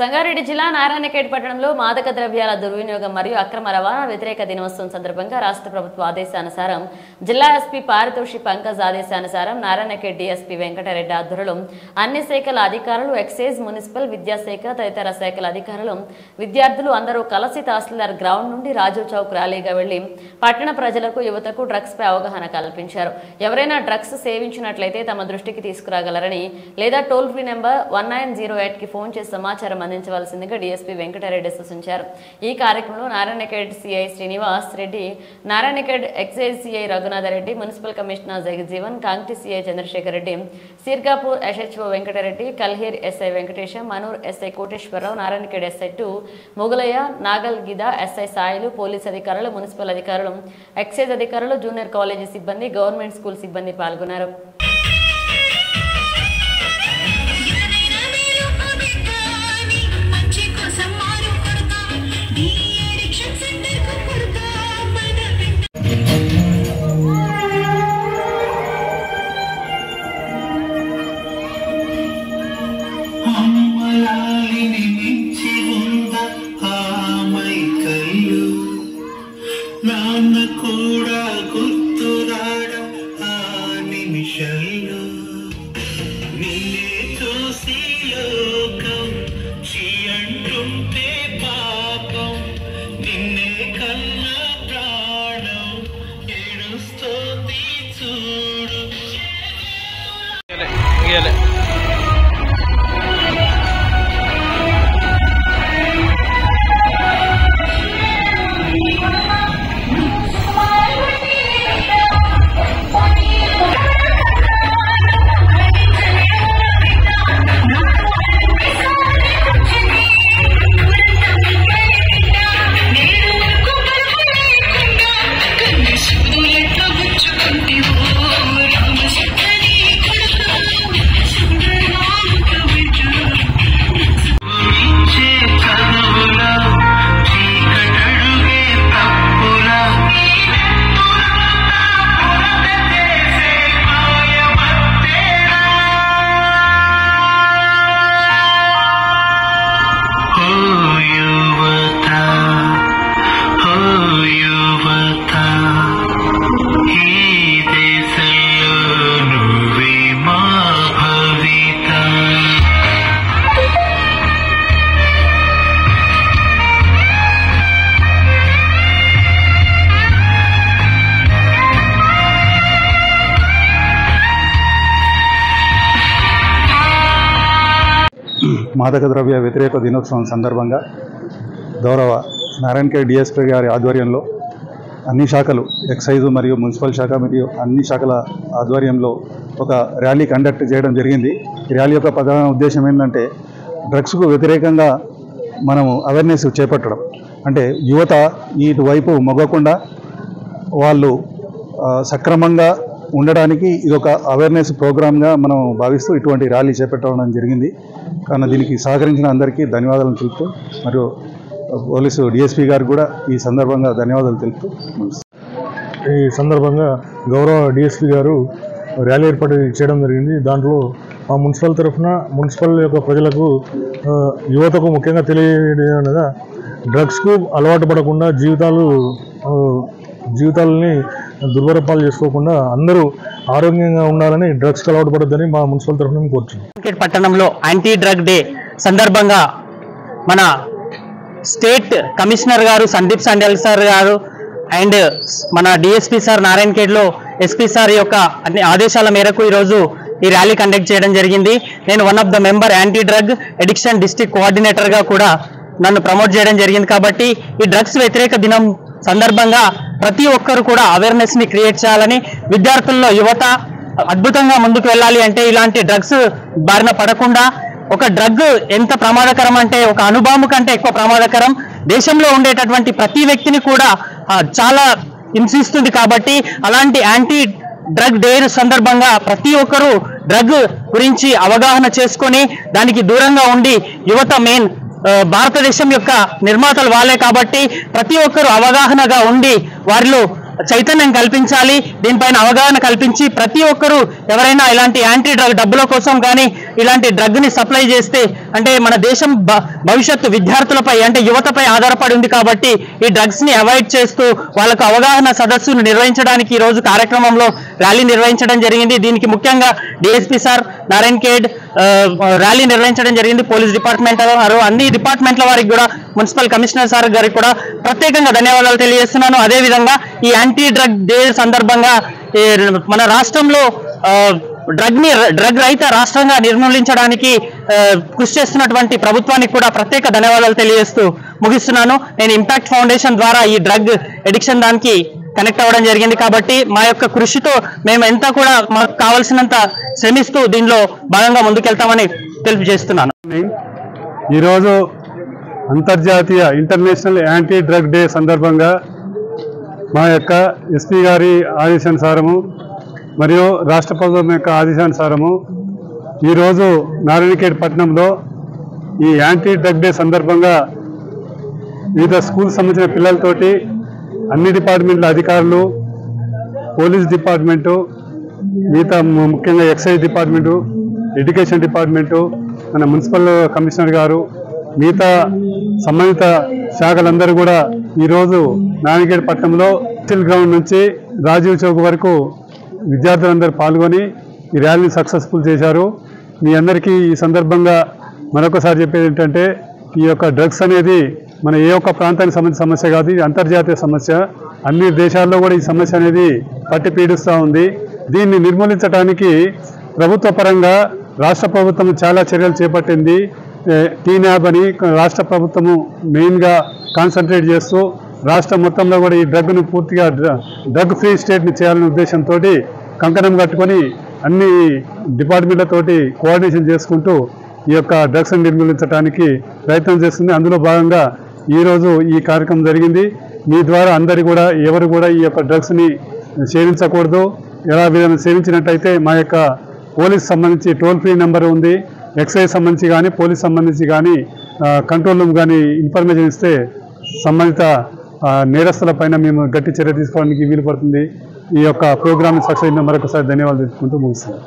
సంగారెడ్డి జిల్లా నారాయణఖేడ్ పట్టణంలో మాదక ద్రవ్యాల దుర్వినియోగం మరియు అక్రమ రవాణా వ్యతిరేక దినోత్సవం సందర్భంగా రాష్ట్ర ప్రభుత్వ ఆదేశానుసారం జిల్లా ఎస్పీ పారితోషి పంకజ్ ఆదేశానుసారం నారాయణఖేడ్ డీఎస్పీ వెంకటరెడ్డి ఆధ్వర్యంలో అన్ని శాఖల అధికారులు ఎక్సైజ్ మున్సిపల్ విద్యాశాఖ తదితర శాఖల అధికారులు విద్యార్థులు అందరూ కలిసి తహసీల్దార్ గ్రౌండ్ నుండి రాజు చౌక్ ర్యాలీగా వెళ్లి పట్టణ ప్రజలకు యువతకు డ్రగ్స్ పై అవగాహన కల్పించారు. ఎవరైనా డ్రగ్స్ సేవించినట్లయితే తమ దృష్టికి తీసుకురాగలరని లేదా టోల్ ఫ్రీ నెంబర్ 1908 కి ఫోన్ చేసి సమాచారం అందించవలసిందిగా డీఎస్పీ వెంకటరెడ్డి సూచించారు. ఈ కార్యక్రమంలో Narayankhed CI Srinivas Reddy, Narayankhed excise CI Raghunatha Reddy, municipal commissioner Jagajeevan, Kangti CI Chandrashekar Reddy, Sirgapur SHO Venkata Reddy, Kalher SI Venkatesham, Manoor SI Koteswara Rao, Narayankhed SI 2 Mogalaiah, Nagalgidda SI Sailu, police అధికారులు, మున్సిపల్ అధికారులు, ఎక్సైజ్ అధికారులు, జూనియర్ కాలేజీ సిబ్బంది, గవర్నమెంట్ స్కూల్ సిబ్బంది పాల్గొన్నారు. మాదక ద్రవ్య వ్యతిరేక దినోత్సవం సందర్భంగా గౌరవ నారాయణఖేడ్ డిఎస్పీ గారి ఆధ్వర్యంలో అన్ని శాఖలు ఎక్సైజు మరియు మున్సిపల్ శాఖ మరియు అన్ని శాఖల ఆధ్వర్యంలో ఒక ర్యాలీ కండక్ట్ చేయడం జరిగింది. ఈ ర్యాలీ యొక్క ప్రధాన ఉద్దేశం ఏంటంటే డ్రగ్స్కు వ్యతిరేకంగా మనము అవేర్నెస్ చేపట్టడం, అంటే యువత ఇటువైపు మొగ్గకుండా వాళ్ళు సక్రమంగా ఉండడానికి ఇదొక అవేర్నెస్ ప్రోగ్రామ్గా మనం భావిస్తూ ఇటువంటి ర్యాలీ చేపట్టడం జరిగింది. కానీ దీనికి సహకరించిన అందరికీ ధన్యవాదాలు తెలుపుతూ మరియు పోలీసు డిఎస్పీ గారికి కూడా ఈ సందర్భంగా ధన్యవాదాలు తెలుపుతూ ఈ సందర్భంగా గౌరవ డిఎస్పీ గారు ర్యాలీ ఏర్పాటు చేయడం జరిగింది. దాంట్లో మా మున్సిపల్ తరఫున మున్సిపల్ యొక్క ప్రజలకు యువతకు ముఖ్యంగా తెలియజేయగా డ్రగ్స్కు అలవాటు పడకుండా జీవితాలని దుర్భరపాలు చేసుకోకుండా అందరూ ఆరోగ్యంగా ఉండాలని డ్రగ్స్కి అలవాటు పడొద్దని మా మున్సిపల్ తరఫున కోరుతున్నాం. పట్టణంలో యాంటీ డ్రగ్ డే సందర్భంగా మన స్టేట్ కమిషనర్ గారు సందీప్ సండేల్ సార్ గారు అండ్ మన డిఎస్పీ సార్ నారాయణఖేడ్లో ఎస్పీ సార్ యొక్క ఆదేశాల మేరకు ఈరోజు ఈ ర్యాలీ కండక్ట్ చేయడం జరిగింది. నేను one of the member anti drug addiction district కోఆర్డినేటర్గా కూడా నన్ను ప్రమోట్ చేయడం జరిగింది. కాబట్టి ఈ డ్రగ్స్ వ్యతిరేక దినం సందర్భంగా ప్రతి ఒక్కరు కూడా అవేర్నెస్ని క్రియేట్ చేయాలని, విద్యార్థుల్లో యువత అద్భుతంగా ముందుకు వెళ్ళాలి అంటే ఇలాంటి డ్రగ్స్ బారిన పడకుండా, ఒక డ్రగ్ ఎంత ప్రమాదకరం అంటే ఒక అణుబాంబు కంటే ఎక్కువ ప్రమాదకరం, దేశంలో ఉండేటటువంటి ప్రతి వ్యక్తిని కూడా చాలా హింసిస్తుంది. కాబట్టి అలాంటి యాంటీ డ్రగ్ డే సందర్భంగా ప్రతి ఒక్కరూ డ్రగ్ గురించి అవగాహన చేసుకొని దానికి దూరంగా ఉండి, యువత మెయిన్ భారతదేశం యొక్క నిర్మాతలు వాళ్ళే కాబట్టి ప్రతి ఒక్కరూ అవగాహనగా ఉండి వారిలో చైతన్యం కల్పించాలి. దీనిపైన అవగాహన కల్పించి ప్రతి ఒక్కరూ ఎవరైనా ఇలాంటి యాంటీ డ్రగ్ డబ్బుల కోసం కానీ ఇలాంటి డ్రగ్ ని సప్లై చేస్తే అంటే మన దేశం భవిష్యత్తు విద్యార్థులపై అంటే యువతపై ఆధారపడి ఉంది కాబట్టి ఈ డ్రగ్స్ ని అవాయిడ్ చేస్తూ వాళ్ళకు అవగాహన సదస్సును నిర్వహించడానికి ఈ రోజు కార్యక్రమంలో ర్యాలీ నిర్వహించడం జరిగింది. దీనికి ముఖ్యంగా DSP sir Narayan Khed rally నిర్వహించడం జరిగింది. పోలీస్ డిపార్ట్మెంట్ అన్ని డిపార్ట్మెంట్ల వారికి కూడా మున్సిపల్ కమిషనర్ సార్ గారికి కూడా ప్రత్యేకంగా ధన్యవాదాలు తెలియజేస్తున్నాను. అదేవిధంగా ఈ యాంటీ డ్రగ్ డే సందర్భంగా మన రాష్ట్రంలో డ్రగ్ రహిత రాష్ట్రంగా నిర్మూలించడానికి కృషి చేస్తున్నటువంటి ప్రభుత్వానికి కూడా ప్రత్యేక ధన్యవాదాలు తెలియజేస్తూ ముగిస్తున్నాను. నేను ఇంపాక్ట్ ఫౌండేషన్ ద్వారా ఈ డ్రగ్ ఎడిక్షన్ దానికి కనెక్ట్ అవ్వడం జరిగింది కాబట్టి మా యొక్క కృషితో మేము ఎంత కూడా మాకు కావాల్సినంత శ్రమిస్తూ దీనిలో భాగంగా ముందుకెళ్తామని తెలియజేస్తున్నాను. ఈరోజు అంతర్జాతీయ ఇంటర్నేషనల్ యాంటీ డ్రగ్ డే సందర్భంగా మా యొక్క ఎస్పీ గారి ఆదేశానుసారము మరియు రాష్ట్ర ప్రభుత్వం యొక్క ఆదేశానుసారము ఈరోజు నారాయణఖేడ్ పట్టణంలో ఈ యాంటీ డ్రగ్ డే సందర్భంగా వివిధ స్కూల్ సంబంధించిన పిల్లలతోటి అన్ని డిపార్ట్మెంట్ల అధికారులు, పోలీస్ డిపార్ట్మెంటు, మిగతా ముఖ్యంగా ఎక్సైజ్ డిపార్ట్మెంటు, ఎడ్యుకేషన్ డిపార్ట్మెంటు, మన మున్సిపల్ కమిషనర్ గారు, మిగతా సంబంధిత శాఖలందరూ కూడా ఈరోజు నారాయణఖేడ్ పట్టణంలో స్టిల్ గ్రౌండ్ నుంచి రాజీవ్ చౌక్ వరకు విద్యార్థులందరూ పాల్గొని ఈ ర్యాలీని సక్సెస్ఫుల్ చేశారు. మీ అందరికీ ఈ సందర్భంగా మరొకసారి చెప్పేది ఏంటంటే ఈ యొక్క డ్రగ్స్ అనేది మన ఏ ఒక్క ప్రాంతానికి సంబంధించిన సమస్య కాదు, ఇది అంతర్జాతీయ సమస్య. అన్ని దేశాల్లో కూడా ఈ సమస్య అనేది పట్టి పీడిస్తూ ఉంది. దీన్ని నిర్మూలించడానికి ప్రభుత్వ పరంగా రాష్ట్ర ప్రభుత్వం చాలా చర్యలు చేపట్టింది. టీనాబ్ అని రాష్ట్ర ప్రభుత్వము మెయిన్గా కాన్సన్ట్రేట్ చేస్తూ రాష్ట్రం మొత్తంలో కూడా ఈ డ్రగ్ను పూర్తిగా డ్రగ్ ఫ్రీ స్టేట్ని చేయాలనే ఉద్దేశంతో కంకణం కట్టుకొని అన్ని డిపార్ట్మెంట్లతోటి కోఆర్డినేషన్ చేసుకుంటూ ఈ యొక్క డ్రగ్స్ని నిర్మూలించడానికి ప్రయత్నం చేస్తుంది. అందులో భాగంగా ఈరోజు ఈ కార్యక్రమం జరిగింది. మీ ద్వారా అందరు కూడా ఎవరు కూడా ఈ యొక్క డ్రగ్స్ని సేవించకూడదు. ఎలా విధంగా సేవించినట్టయితే మా యొక్క పోలీస్ సంబంధించి టోల్ ఫ్రీ నెంబర్ ఉంది, ఎక్సైజ్ సంబంధించి కానీ పోలీస్ సంబంధించి కానీ కంట్రోల్ రూమ్ కానీ ఇన్ఫర్మేషన్ ఇస్తే సంబంధిత నేరస్తుల పైన మేము గట్టి చర్య తీసుకోవడానికి వీలు పడుతుంది. ఈ యొక్క ప్రోగ్రామ్ సక్సెస్ మరొకసారి ధన్యవాదాలు తెలుపుకుంటూ ముగిస్తున్నాం.